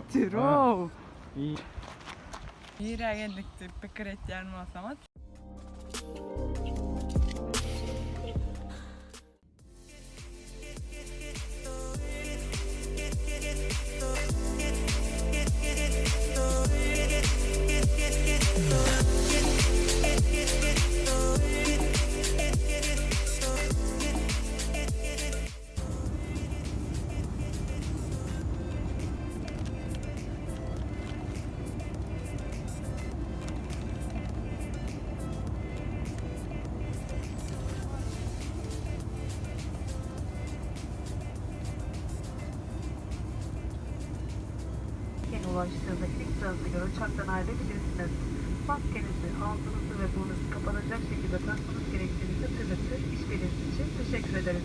Tiro. İyi. Bir geldik fikir etken olsamat. Ulaştığında ilk sırasıyla uçaktan ayrılabilirsiniz. Maskenizi, ağzınızı ve burnunuzu kapatacak şekilde takmanız gerektiğini hatırlatır. İşbirliğiniz için teşekkür ederiz.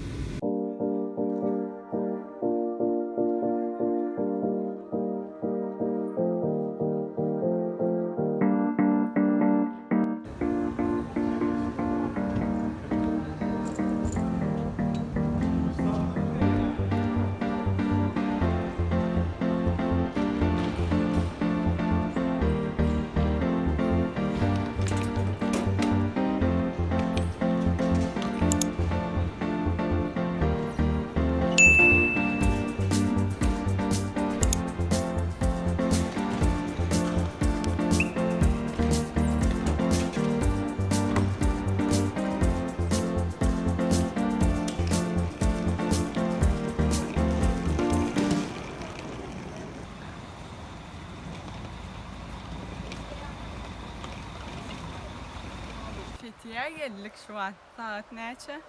Fethiye'ye geldik şu an. Saat neçe?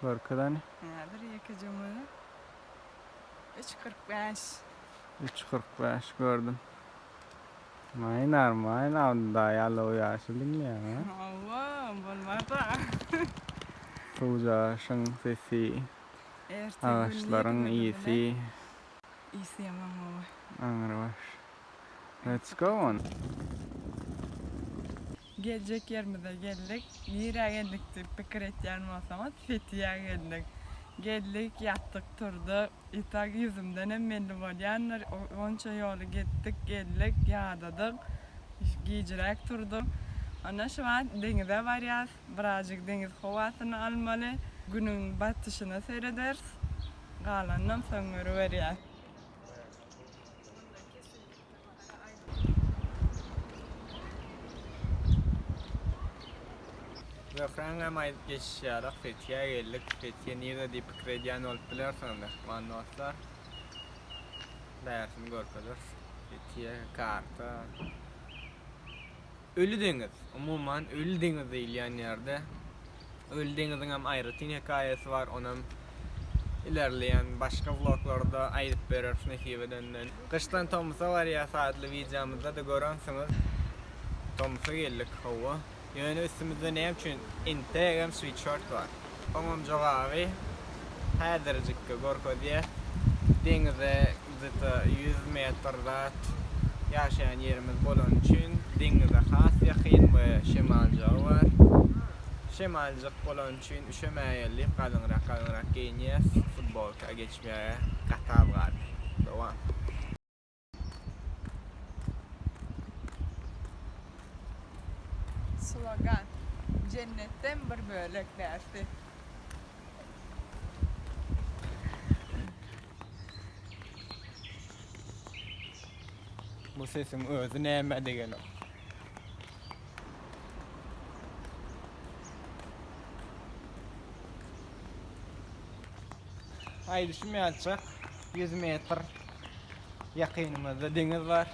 Barkadan Nedir yakıcımı? 3:45. 3:45 gördüm. Maynar da yalo yaşılın ya. Allah'ım bulmadı. Sucaşın sesi, ağaçların iyisi. İyisi yemem o. Anırbaş. Let's go on. Gelecek yerimize geldik. Bir geldik fikir etken olsamat. Fethiye'ye geldik. Geldik, yattık, turduk. İtak yüzümden hem belli bolyanlar. Onca yolu gittik, geldik, yağdadık. Giyicirek turduk. Ona şu an denize varıyaz. Birazcık deniz havasını almalı. Günün batışını seyrederiz. Kalandan sonra veriyaz. Franga may geçişyarak Fethiye'ye geldik. Fethiye niye de fikredyen olup biliyorsanız mannoslar. Dersini görkülür. Fethiye karta. Ölü deniz. Umuman ölü deniz değil yani yerde. Ölü denizin hem ayrıtın hikayesi var. Onun ilerleyen başka vloglarda ayıp verirsin ekibidenden. Kıştan Toms'a var ya saatli videomuzda da görürsünüz. Toms'a geldik hava. Yani üstümüzde ne için integram sweatshirt var. Onun cevabı her derecikte gorko diye denize zıtı 100 metrede yaşayan yerimiz bolun için denize has yakın ve şimalcı var. Şimalcı bolun için üşemeyelip kalınrak giyiniyiz. Futbolka geçmeye katal var. Devam. Slogan. Cennetten bir bölük dersi. Bu sesim özü neyme degen o. Haydi şimdi açacak 100 metre yakınımızda deniz var.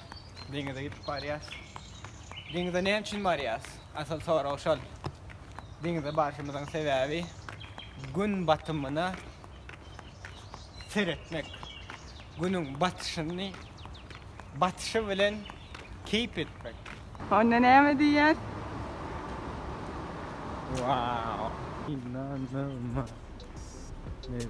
Denize gidip varıyız. Denize ne için varıyız? Asıl soru o şol. Denize başımızın sebebi gün batımına seyretmek. Günün batışı bilen keyif etmek. Onda ne yemedi yer? Wow. İnanılmaz. Maybe.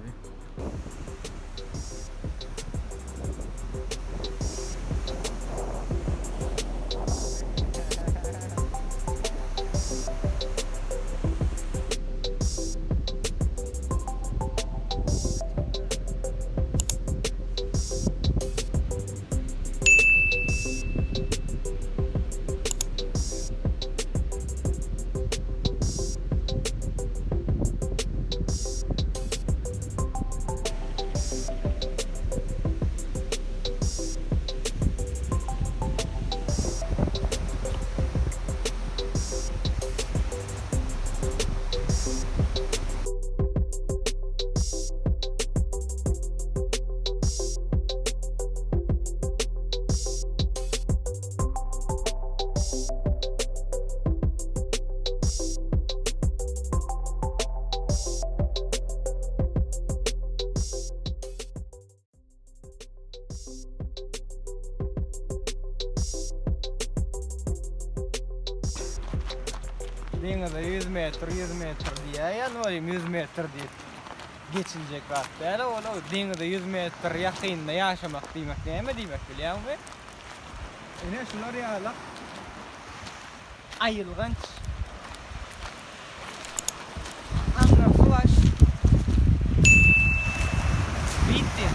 Denize 100 metre diye yani o 100 metre diye geçilecek hatta. Yani o denize 100 metre yakınında yaşamak demek ne demek biliyor musun? Ne şunlar ya la ayılganç anlar savaş bitti.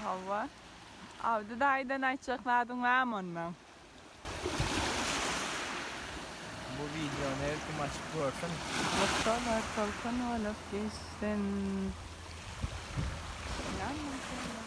Hava. Avda daydan açıkladın var mı ondan? Bu videonu her kim açıp görsün. Doktorlar kalkan olup geçsin. Yanmasın.